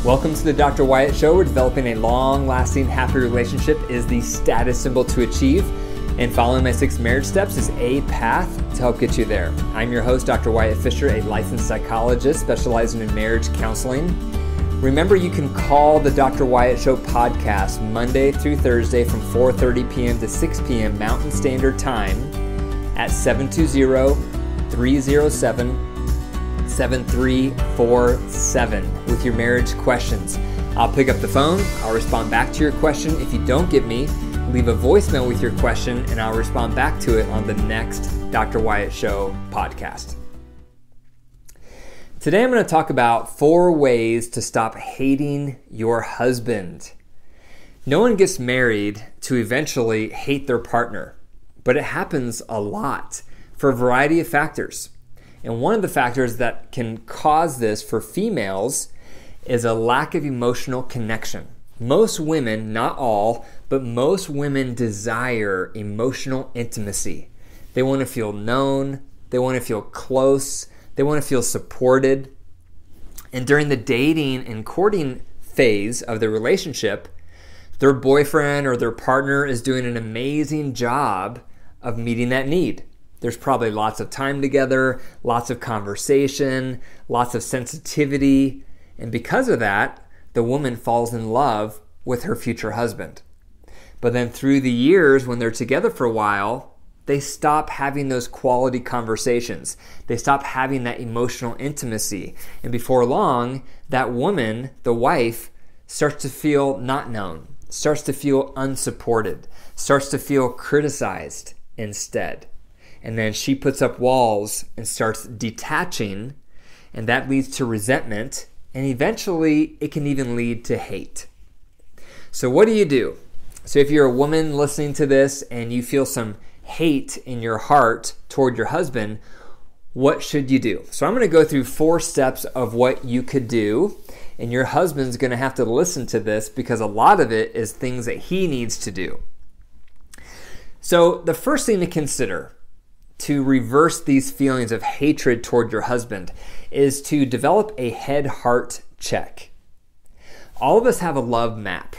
Welcome to the Dr. Wyatt Show, where developing a long-lasting, happy relationship is the status symbol to achieve, and following my 6 marriage steps is a path to help get you there. I'm your host, Dr. Wyatt Fisher, a licensed psychologist specializing in marriage counseling. Remember, you can call the Dr. Wyatt Show podcast Monday through Thursday from 4:30 p.m. to 6 p.m. Mountain Standard Time at 720-307-7347 with your marriage questions. I'll pick up the phone, I'll respond back to your question. If you don't get me, leave a voicemail with your question and I'll respond back to it on the next Dr. Wyatt Show podcast. Today I'm going to talk about 4 ways to stop hating your husband. No one gets married to eventually hate their partner, but it happens a lot for a variety of factors. And one of the factors that can cause this for females is a lack of emotional connection. Most women, not all, but most women desire emotional intimacy. They want to feel known, they want to feel close, they want to feel supported. And during the dating and courting phase of the relationship, their boyfriend or their partner is doing an amazing job of meeting that need. There's probably lots of time together, lots of conversation, lots of sensitivity. And because of that, the woman falls in love with her future husband. But then through the years, when they're together for a while, they stop having those quality conversations. They stop having that emotional intimacy. And before long, that woman, the wife, starts to feel not known, starts to feel unsupported, starts to feel criticized instead. And then she puts up walls and starts detaching, and that leads to resentment, and eventually it can even lead to hate. So what do you do? So if you're a woman listening to this and you feel some hate in your heart toward your husband, what should you do? So I'm going to go through 4 steps of what you could do, and your husband's going to have to listen to this because a lot of it is things that he needs to do. So the first thing to consider to reverse these feelings of hatred toward your husband is to develop a head-heart check. All of us have a love map,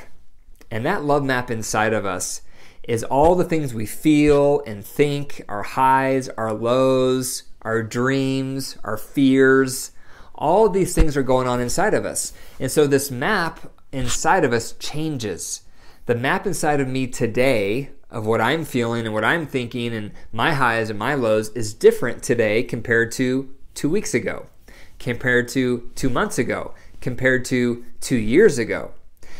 and that love map inside of us is all the things we feel and think, our highs, our lows, our dreams, our fears. All of these things are going on inside of us. And so this map inside of us changes. The map inside of me today of what I'm feeling and what I'm thinking and my highs and my lows is different today compared to 2 weeks ago, compared to 2 months ago, compared to 2 years ago.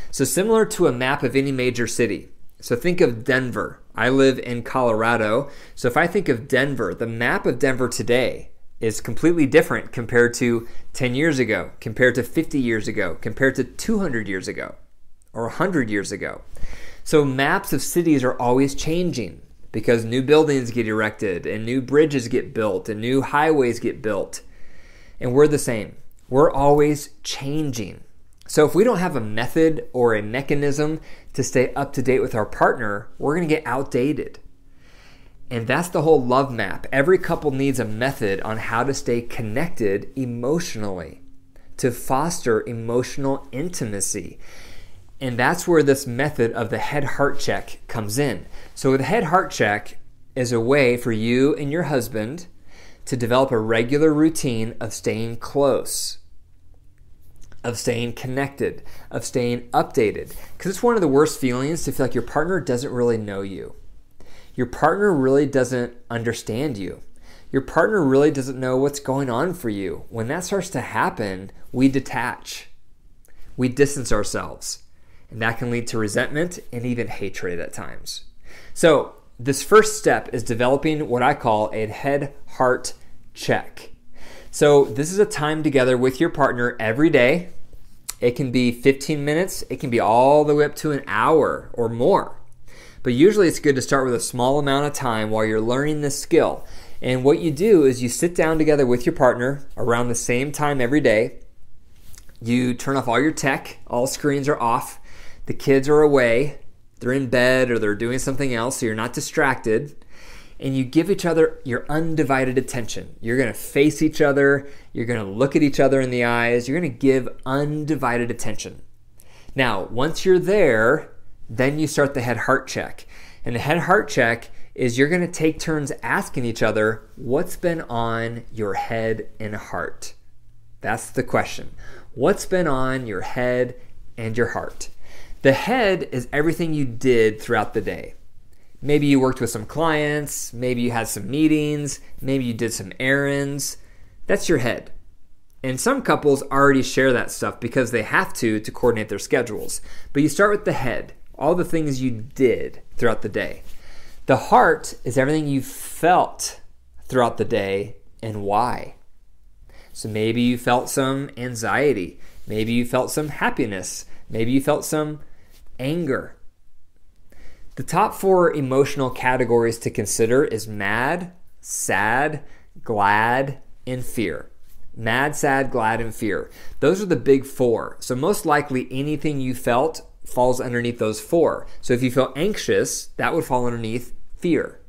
So similar to a map of any major city. So think of Denver. I live in Colorado. So if I think of Denver, the map of Denver today is completely different compared to 10 years ago, compared to 50 years ago, compared to 200 years ago, or 100 years ago. So maps of cities are always changing because new buildings get erected and new bridges get built and new highways get built. And we're the same. We're always changing. So if we don't have a method or a mechanism to stay up to date with our partner, we're going to get outdated. And that's the whole love map. Every couple needs a method on how to stay connected emotionally, to foster emotional intimacy. And that's where this method of the head-heart check comes in. So the head-heart check is a way for you and your husband to develop a regular routine of staying close, of staying connected, of staying updated. Because it's one of the worst feelings to feel like your partner doesn't really know you. Your partner really doesn't understand you. Your partner really doesn't know what's going on for you. When that starts to happen, we detach. We distance ourselves. And that can lead to resentment and even hatred at times. So this first step is developing what I call a head-heart check. So this is a time together with your partner every day. It can be 15 minutes. It can be all the way up to an hour or more. But usually it's good to start with a small amount of time while you're learning this skill. And what you do is you sit down together with your partner around the same time every day. You turn off all your tech. All screens are off. The kids are away. They're in bed or they're doing something else, so you're not distracted. and you give each other your undivided attention. You're going to face each other. You're going to look at each other in the eyes. You're going to give undivided attention. Now, once you're there, then you start the head-heart check. And the head-heart check is you're going to take turns asking each other, what's been on your head and heart? That's the question. What's been on your head and your heart? The head is everything you did throughout the day. Maybe you worked with some clients, maybe you had some meetings, maybe you did some errands. That's your head. And some couples already share that stuff because they have to coordinate their schedules. But you start with the head, all the things you did throughout the day. The heart is everything you felt throughout the day and why. So maybe you felt some anxiety. Maybe you felt some happiness. Maybe you felt some anger. The top 4 emotional categories to consider is mad, sad, glad, and fear. Mad, sad, glad, and fear. Those are the big 4. So most likely anything you felt falls underneath those 4. So if you feel anxious, that would fall underneath fear.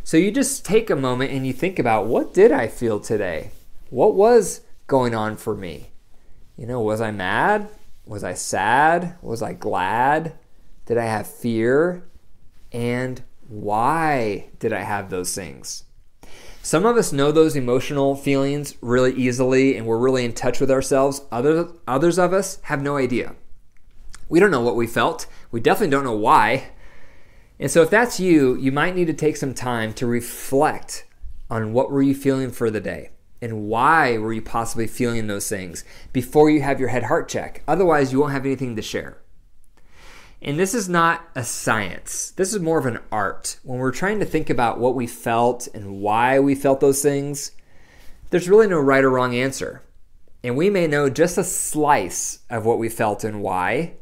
So you just take a moment and you think about, what did I feel today? What was going on for me? Was I mad? Was I sad? Was I glad? Did I have fear? And why did I have those things? Some of us know those emotional feelings really easily and we're really in touch with ourselves. Others of us have no idea. We don't know what we felt. We definitely don't know why. And so if that's you, you might need to take some time to reflect on what were you feeling for the day and why were you possibly feeling those things before you have your head-heart check. Otherwise, you won't have anything to share. And this is not a science. This is more of an art. When we're trying to think about what we felt and why we felt those things, there's really no right or wrong answer. And we may know just a slice of what we felt and why.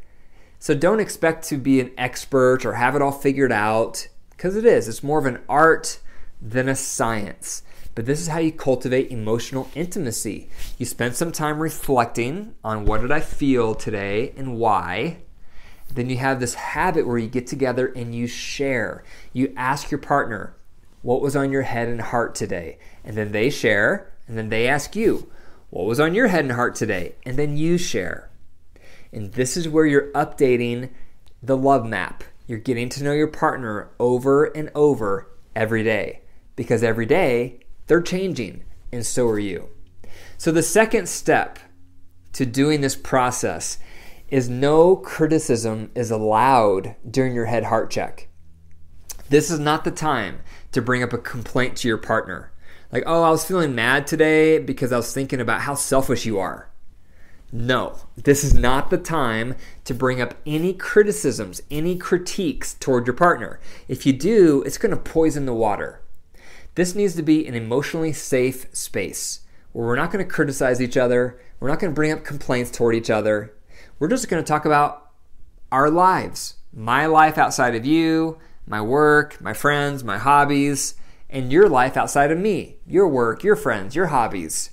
So don't expect to be an expert or have it all figured out, because it is. It's more of an art than a science. But this is how you cultivate emotional intimacy. You spend some time reflecting on what did I feel today and why. Then you have this habit where you get together and you share. You ask your partner, what was on your head and heart today? And then they share, and then they ask you, what was on your head and heart today? And then you share. And this is where you're updating the love map. You're getting to know your partner over and over every day. Because every day, they're changing, and so are you. So the second step to doing this process is no criticism is allowed during your head-heart check. This is not the time to bring up a complaint to your partner. Like, I was feeling mad today because I was thinking about how selfish you are. No, this is not the time to bring up any criticisms, any critiques toward your partner. If you do, it's going to poison the water. This needs to be an emotionally safe space where we're not going to criticize each other. We're not going to bring up complaints toward each other. We're just going to talk about our lives, my life outside of you, my work, my friends, my hobbies, and your life outside of me, your work, your friends, your hobbies.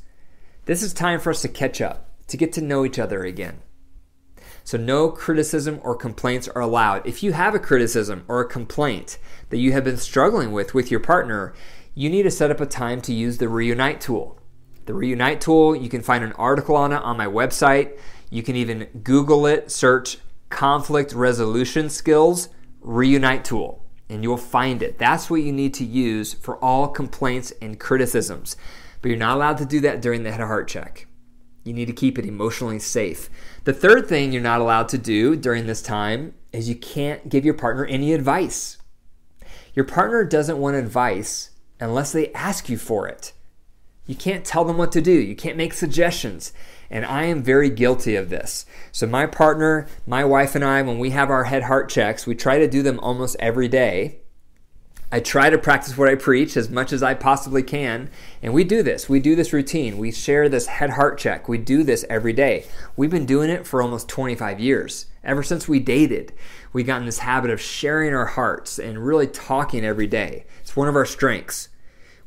This is time for us to catch up, to get to know each other again. So no criticism or complaints are allowed. If you have a criticism or a complaint that you have been struggling with your partner, you need to set up a time to use the Reunite tool. The Reunite tool, you can find an article on it on my website. You can even Google it, search conflict resolution skills, Reunite tool, and you'll find it. That's what you need to use for all complaints and criticisms. But you're not allowed to do that during the head-heart check. You need to keep it emotionally safe. The third thing you're not allowed to do during this time is you can't give your partner any advice. Your partner doesn't want advice unless they ask you for it. You can't tell them what to do. You can't make suggestions. And I am very guilty of this. So my partner, my wife and I, when we have our head-heart checks, we try to do them almost every day. I try to practice what I preach as much as I possibly can. And we do this. We do this routine. We share this head-heart check. We do this every day. We've been doing it for almost 25 years. Ever since we dated, we got in this habit of sharing our hearts and really talking every day. It's one of our strengths.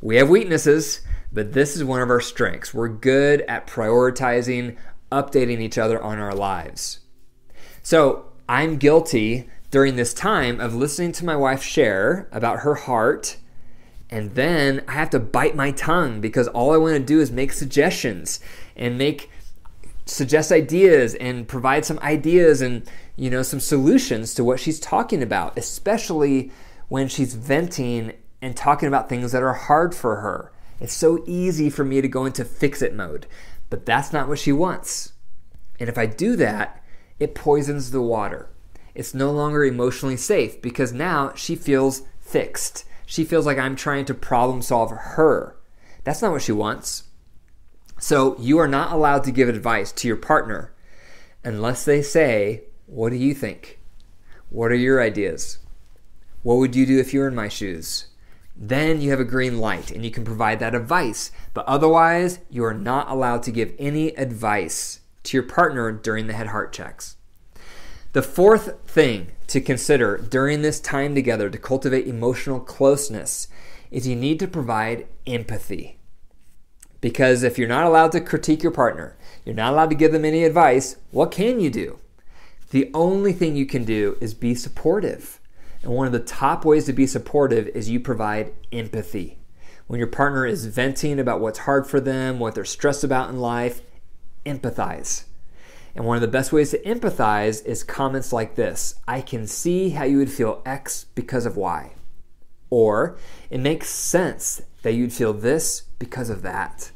We have weaknesses, but this is one of our strengths. We're good at prioritizing, updating each other on our lives. So I'm guilty during this time of listening to my wife share about her heart And then I have to bite my tongue because all I want to do is make suggestions and suggest ideas and provide some ideas and some solutions to what she's talking about, especially when she's venting and talking about things that are hard for her. It's so easy for me to go into fix-it mode, but that's not what she wants. And if I do that, it poisons the water. It's no longer emotionally safe because now she feels fixed. She feels like I'm trying to problem solve her. That's not what she wants. So you are not allowed to give advice to your partner unless they say, what do you think? What are your ideas? What would you do if you were in my shoes? Then you have a green light and you can provide that advice. But otherwise, you are not allowed to give any advice to your partner during the head-heart checks. The fourth thing to consider during this time together to cultivate emotional closeness is you need to provide empathy. Because if you're not allowed to critique your partner, you're not allowed to give them any advice, what can you do? The only thing you can do is be supportive. And one of the top ways to be supportive is you provide empathy. When your partner is venting about what's hard for them, what they're stressed about in life, empathize. And one of the best ways to empathize is comments like this: I can see how you would feel X because of Y. Or, it makes sense that you'd feel this because of that.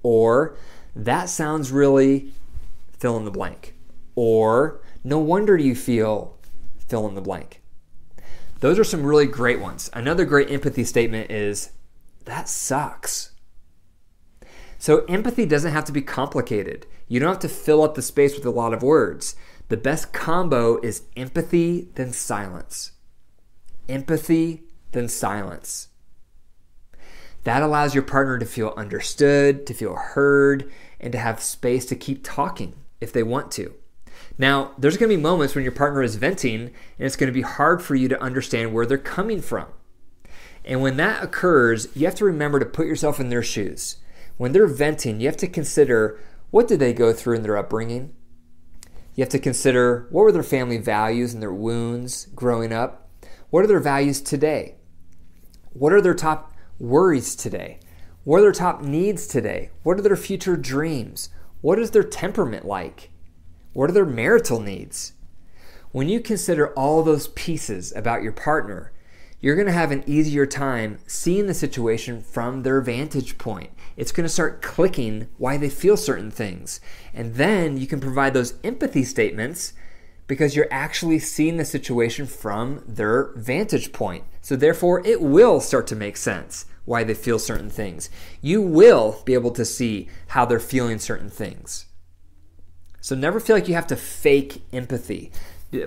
Or, that sounds really fill in the blank. Or, no wonder you feel fill in the blank. Those are some really great ones. Another great empathy statement is, that sucks. So empathy doesn't have to be complicated. You don't have to fill up the space with a lot of words. The best combo is empathy, then silence. Empathy, then silence. That allows your partner to feel understood, to feel heard, and to have space to keep talking if they want to. Now, there's going to be moments when your partner is venting, and it's going to be hard for you to understand where they're coming from. And when that occurs, you have to remember to put yourself in their shoes. When they're venting, you have to consider, what did they go through in their upbringing? You have to consider, what were their family values and their wounds growing up? What are their values today? What are their top worries today? What are their top needs today? What are their future dreams? What is their temperament like? What are their marital needs? When you consider all those pieces about your partner, you're going to have an easier time seeing the situation from their vantage point. It's going to start clicking why they feel certain things. And then you can provide those empathy statements because you're actually seeing the situation from their vantage point. So therefore, it will start to make sense why they feel certain things. You will be able to see how they're feeling certain things. So never feel like you have to fake empathy,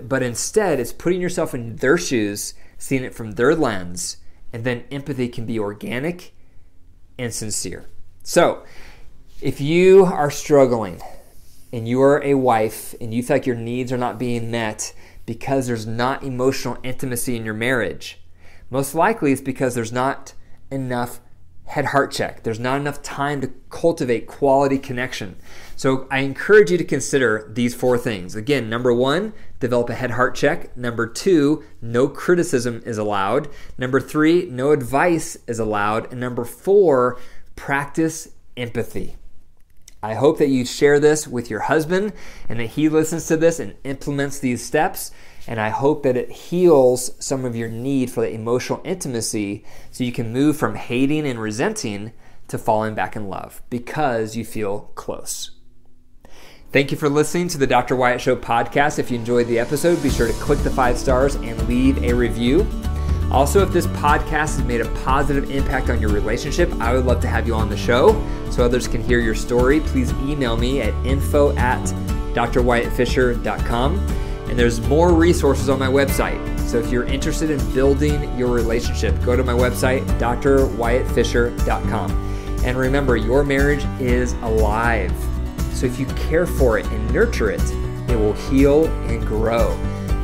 but instead it's putting yourself in their shoes, seeing it from their lens, and then empathy can be organic and sincere. So if you are struggling and you are a wife and you feel like your needs are not being met because there's not emotional intimacy in your marriage, most likely it's because there's not enough head-heart check. There's not enough time to cultivate quality connection. So I encourage you to consider these four things. Again, number one, develop a head-heart check. Number two, no criticism is allowed. Number three, no advice is allowed. And number four, practice empathy. I hope that you share this with your husband and that he listens to this and implements these steps. And I hope that it heals some of your need for the emotional intimacy so you can move from hating and resenting to falling back in love because you feel close. Thank you for listening to the Dr. Wyatt Show podcast. If you enjoyed the episode, be sure to click the 5 stars and leave a review. Also, if this podcast has made a positive impact on your relationship, I would love to have you on the show so others can hear your story. Please email me at info@drwyattfisher.com. And there's more resources on my website. So if you're interested in building your relationship, go to my website, drwyattfisher.com. And remember, your marriage is alive. So if you care for it and nurture it, it will heal and grow.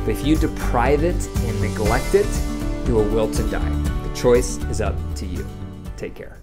But if you deprive it and neglect it, it will wilt and die. The choice is up to you. Take care.